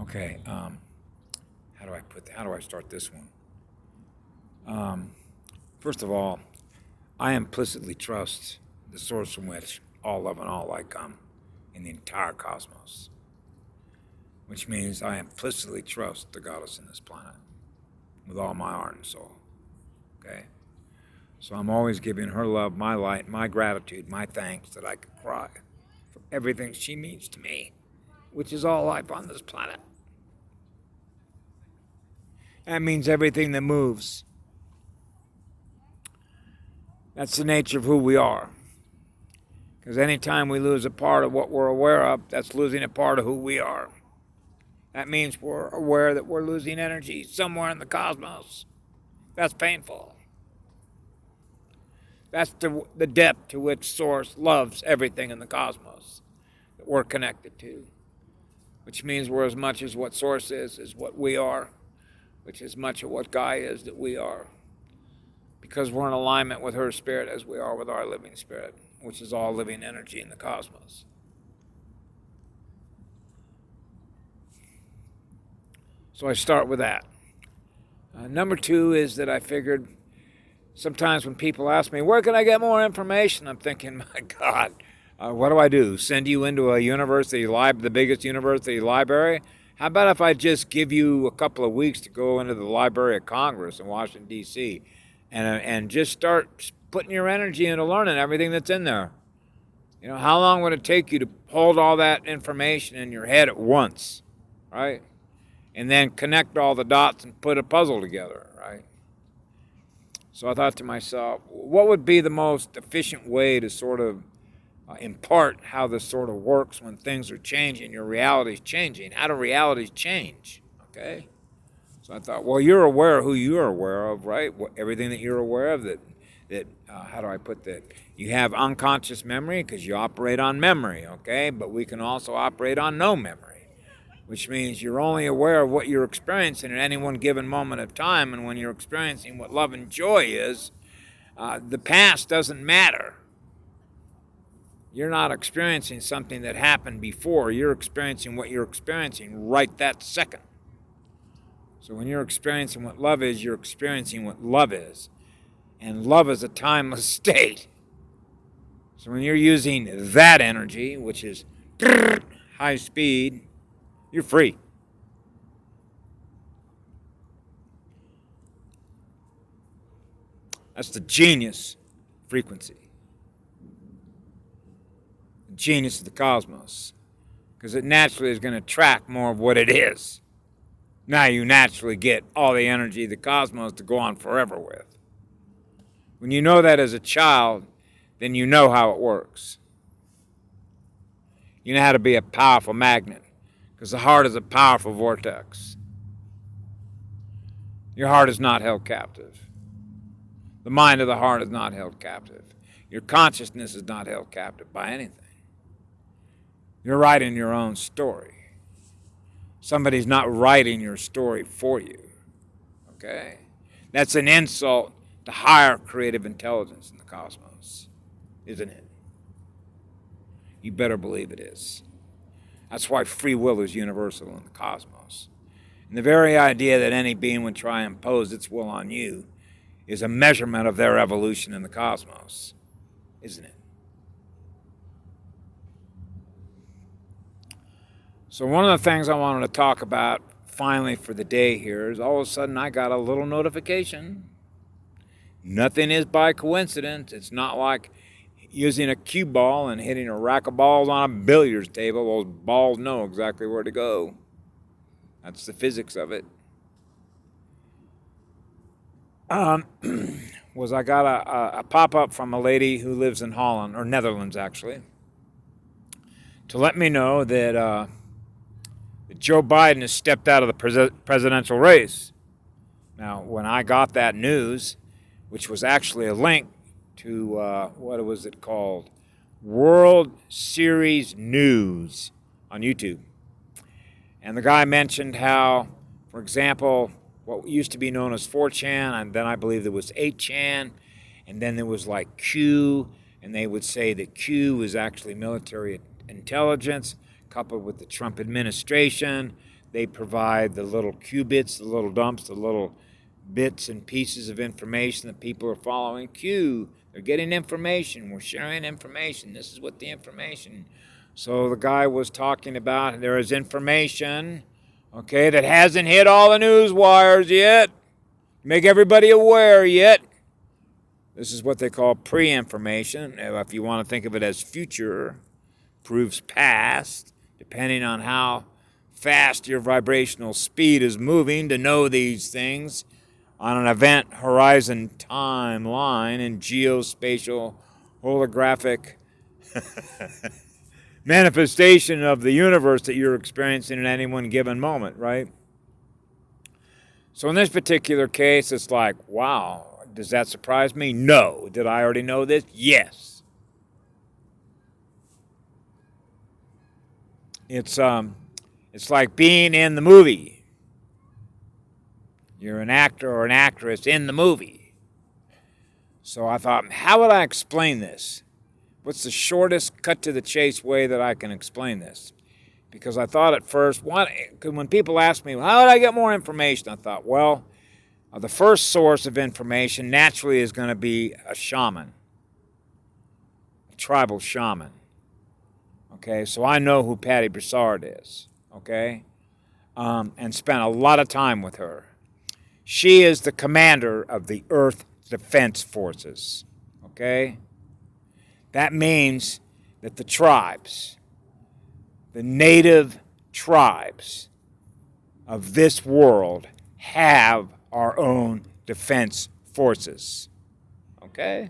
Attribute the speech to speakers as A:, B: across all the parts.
A: Okay, how do I start this one? First of all, I implicitly trust the source from which all love and all light come in the entire cosmos, which means I implicitly trust the goddess in this planet with all my heart and soul. Okay? So I'm always giving her love, my light, my gratitude, my thanks that I can cry for everything she means to me, which is all life on this planet. That means everything that moves. That's the nature of who we are. Because anytime we lose a part of what we're aware of, that's losing a part of who we are. That means we're aware that we're losing energy somewhere in the cosmos. That's painful. That's the depth to which Source loves everything in the cosmos that we're connected to. Which means we're as much as what Source is what we are, which is much of what Gaia is that we are. Because we're in alignment with her spirit as we are with our living spirit, which is all living energy in the cosmos. So I start with that. Number two is that I figured sometimes when people ask me, where can I get more information? I'm thinking, my God, what do I do? Send you into a university the biggest university library? How about if I just give you a couple of weeks to go into the Library of Congress in Washington, D.C., and just start putting your energy into learning everything that's in there? You know, how long would it take you to hold all that information in your head at once, right? And then connect all the dots and put a puzzle together, right? So I thought to myself, what would be the most efficient way to sort of impart how this sort of works when things are changing, your reality's changing? How do realities change? Okay? So I thought, well, you're aware of who you're aware of, right? Everything that you're aware of how do I put that? You have unconscious memory because you operate on memory, okay? But we can also operate on no memory, which means you're only aware of what you're experiencing at any one given moment of time. And when you're experiencing what love and joy is, the past doesn't matter. You're not experiencing something that happened before. You're experiencing what you're experiencing right that second. So when you're experiencing what love is, you're experiencing what love is. And love is a timeless state. So when you're using that energy, which is high speed, you're free. That's the genius frequency. The genius of the cosmos. Because it naturally is going to track more of what it is. Now you naturally get all the energy of the cosmos to go on forever with. When you know that as a child, then you know how it works. You know how to be a powerful magnet, because the heart is a powerful vortex. Your heart is not held captive. The mind of the heart is not held captive. Your consciousness is not held captive by anything. You're writing your own story. Somebody's not writing your story for you. Okay? That's an insult to higher creative intelligence in the cosmos, isn't it? You better believe it is. That's why free will is universal in the cosmos. And the very idea that any being would try and impose its will on you is a measurement of their evolution in the cosmos, isn't it? So one of the things I wanted to talk about finally for the day here is all of a sudden I got a little notification. Nothing is by coincidence. It's not like using a cue ball and hitting a rack of balls on a billiards table. Those balls know exactly where to go. That's the physics of it. I got a pop-up from a lady who lives in Holland, or Netherlands actually, to let me know that Joe Biden has stepped out of the presidential race. Now, when I got that news, which was actually a link to, what was it called? World Series News on YouTube. And the guy mentioned how, for example, what used to be known as 4chan, and then I believe there was 8chan, and then there was like Q, and they would say that Q is actually military intelligence coupled with the Trump administration. they provide the little qubits, the little dumps, the little bits and pieces of information that people are following. They're getting information. We're sharing information. This is what the information. So the guy was talking about there is information, okay, that hasn't hit all the news wires yet. Make everybody aware yet. This is what they call pre-information. If you want to think of it as future, proves past, depending on how fast your vibrational speed is moving to know these things on an event horizon timeline and geospatial holographic manifestation of the universe that you're experiencing at any one given moment, right? So in this particular case, it's like, wow, does that surprise me? No. Did I already know this? Yes. It's like being in the movie. You're an actor or an actress in the movie. So I thought, how would I explain this? What's the shortest, cut to the chase way that I can explain this? Because I thought at first, when people ask me, how would I get more information? I thought, well, the first source of information naturally is going to be a shaman, a tribal shaman. Okay, so I know who Patty Broussard is, okay, and spent a lot of time with her. She is the commander of the Earth Defense Forces, okay? That means that the tribes, the native tribes of this world have our own defense forces, okay?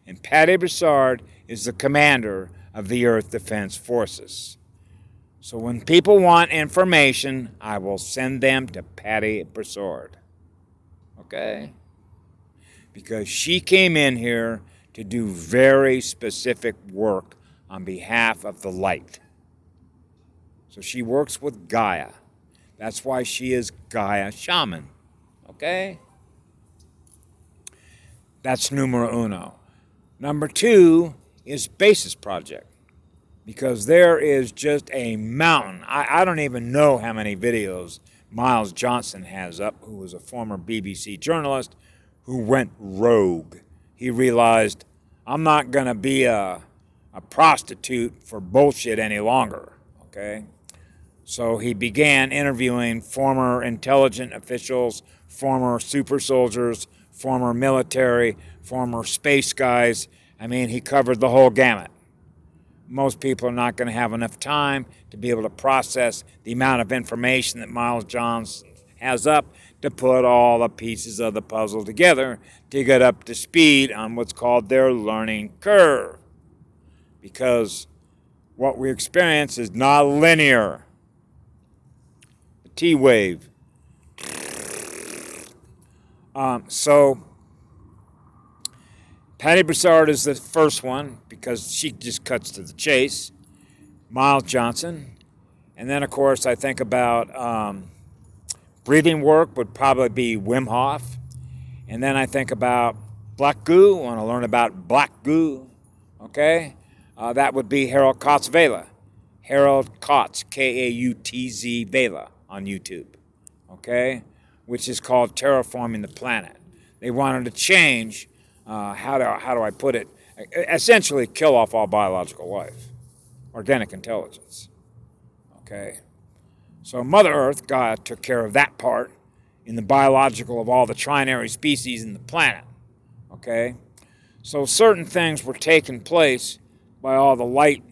A: And Patty Broussard is the commander of the Earth Defense Forces. So when people want information, I will send them to Patty Broussard, okay? Because she came in here to do very specific work on behalf of the light. So she works with Gaia. That's why she is Gaia Shaman, okay? That's numero uno. Number two is Basis Project, because there is just a mountain. I don't even know how many videos Miles Johnson has up, who was a former BBC journalist who went rogue. He realized, I'm not going to be a prostitute for bullshit any longer, okay? So he began interviewing former intelligence officials, former super soldiers, former military, former space guys. I mean, he covered the whole gamut. Most people are not going to have enough time to be able to process the amount of information that Miles Johnson has up to put all the pieces of the puzzle together to get up to speed on what's called their learning curve. Because what we experience is not linear. The T wave. So Patty Broussard is the first one because she just cuts to the chase. Miles Johnson. And then, of course, I think about breathing work would probably be Wim Hof. And then I think about black goo. I want to learn about black goo. Okay? That would be Harold Kautz Vela. Harold Kautz, K-A-U-T-Z Vela on YouTube. Okay? Which is called Terraforming the Planet. They wanted to change, how do I put it, essentially kill off all biological life, organic intelligence. Okay? So Mother Earth, God, took care of that part in the biological of all the trinary species in the planet. Okay? So certain things were taking place by all the light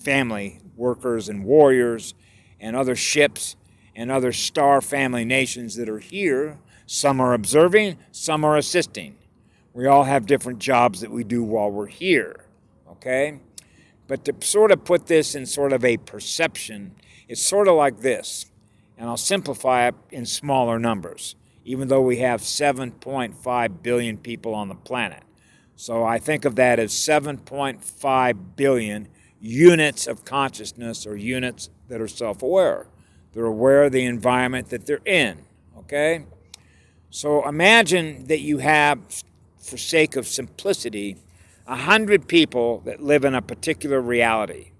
A: family workers and warriors and other ships and other star family nations that are here. Some are observing, some are assisting. We all have different jobs that we do while we're here, okay? But to sort of put this in sort of a perception, it's sort of like this, and I'll simplify it in smaller numbers, even though we have 7.5 billion people on the planet. So I think of that as 7.5 billion units of consciousness or units that are self-aware. They're aware of the environment that they're in, okay? So imagine that you have, for sake of simplicity, 100 people that live in a particular reality,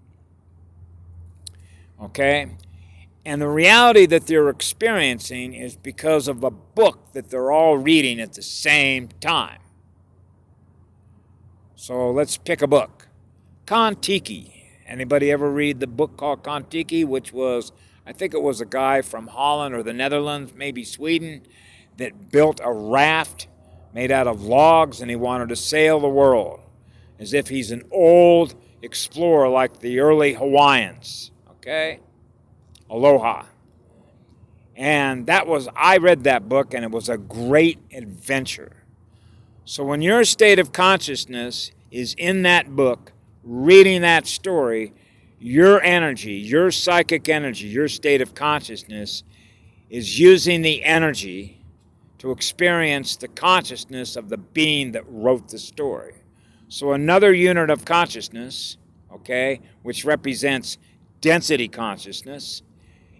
A: okay? And the reality that they're experiencing is because of a book that they're all reading at the same time. So let's pick a book. Kon-Tiki. Anybody ever read the book called Kon-Tiki, which was, I think it was a guy from Holland or the Netherlands, maybe Sweden, that built a raft made out of logs, and he wanted to sail the world as if he's an old explorer like the early Hawaiians. Okay? Aloha. And I read that book, and it was a great adventure. So when your state of consciousness is in that book, reading that story, your energy, your psychic energy, your state of consciousness is using the energy to experience the consciousness of the being that wrote the story. So another unit of consciousness, okay, which represents density consciousness,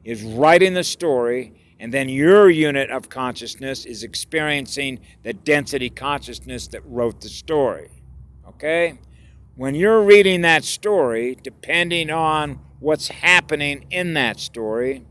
A: is writing the story, and then your unit of consciousness is experiencing the density consciousness that wrote the story. Okay? When you're reading that story, depending on what's happening in that story,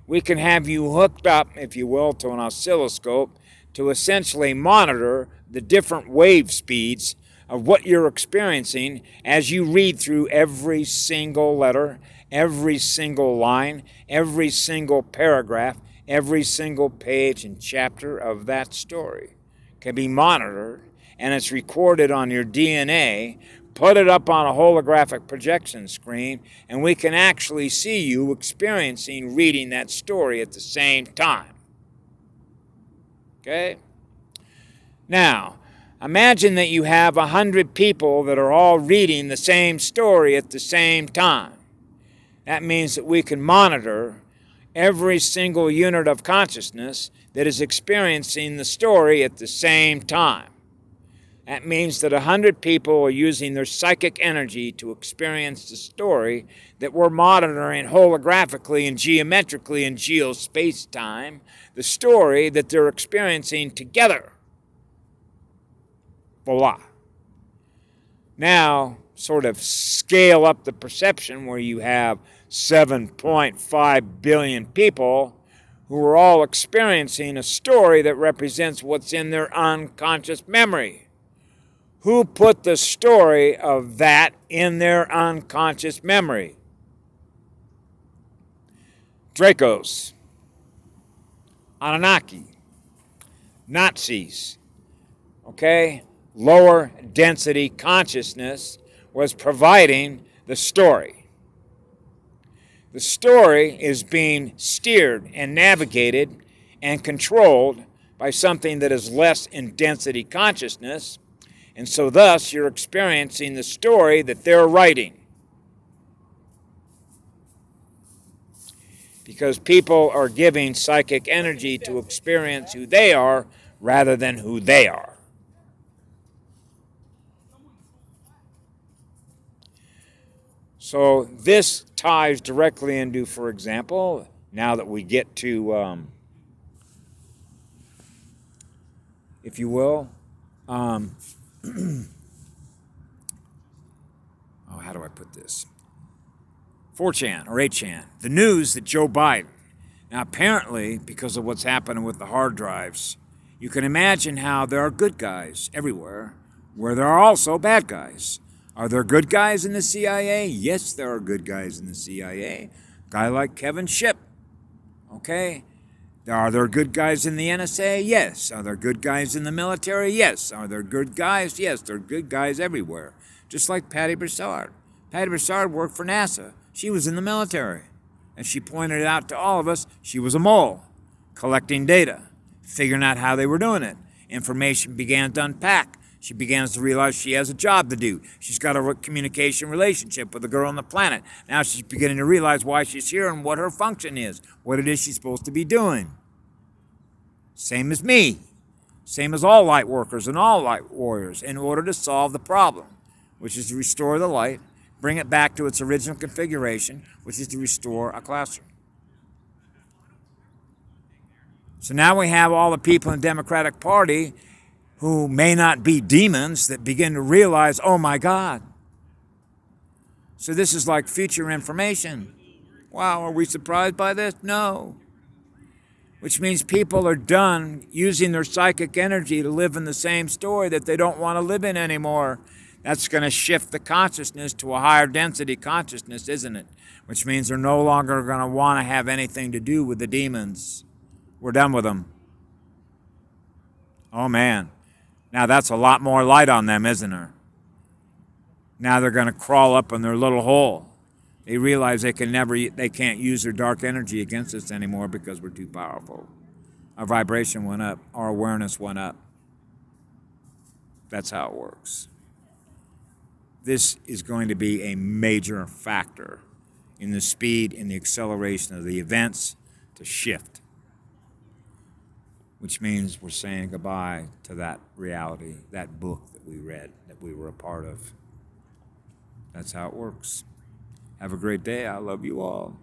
A: we can have you hooked up, if you will, to an oscilloscope to essentially monitor the different wave speeds of what you're experiencing as you read through every single letter, every single line, every single paragraph, every single page and chapter of that story. Can be monitored, and it's recorded on your DNA. Put it up on a holographic projection screen, and we can actually see you experiencing reading that story at the same time. Okay? Now, imagine that you have 100 people that are all reading the same story at the same time. That means that we can monitor every single unit of consciousness that is experiencing the story at the same time. That means that 100 people are using their psychic energy to experience the story that we're monitoring holographically and geometrically in geospace-time, the story that they're experiencing together. Voila. Now, sort of scale up the perception where you have 7.5 billion people who are all experiencing a story that represents what's in their unconscious memory. Who put the story of that in their unconscious memory? Dracos, Anunnaki, Nazis, okay? Lower density consciousness was providing the story. The story is being steered and navigated and controlled by something that is less in density consciousness, and so thus you're experiencing the story that they're writing. Because people are giving psychic energy to experience who they are rather than who they are. So this ties directly into, for example, now that we get to, if you will, how do I put this? 4chan or 8chan, the news that Joe Biden, now apparently because of what's happening with the hard drives, you can imagine how there are good guys everywhere where there are also bad guys. Are there good guys in the CIA? Yes, there are good guys in the CIA. A guy like Kevin Shipp, okay? Are there good guys in the NSA? Yes. Are there good guys in the military? Yes. Are there good guys? Yes, there are good guys everywhere. Just like Patty Broussard. Patty Broussard worked for NASA. She was in the military. And she pointed out to all of us she was a mole, collecting data, figuring out how they were doing it. Information began to unpack. She begins to realize she has a job to do. She's got a communication relationship with a girl on the planet. Now she's beginning to realize why she's here and what her function is, what it is she's supposed to be doing. Same as me. Same as all light workers and all light warriors in order to solve the problem, which is to restore the light, bring it back to its original configuration, which is to restore a classroom. So now we have all the people in the Democratic Party who may not be demons that begin to realize, oh my God. So this is like future information. Wow, are we surprised by this? No. Which means people are done using their psychic energy to live in the same story that they don't want to live in anymore. That's going to shift the consciousness to a higher density consciousness, isn't it? Which means they're no longer going to want to have anything to do with the demons. We're done with them. Oh man. Now that's a lot more light on them, isn't there? Now they're going to crawl up in their little hole. They realize they can't use their dark energy against us anymore because we're too powerful. Our vibration went up. Our awareness went up. That's how it works. This is going to be a major factor in the speed and the acceleration of the events to shift, which means we're saying goodbye to that reality, that book that we read, that we were a part of. That's how it works. Have a great day. I love you all.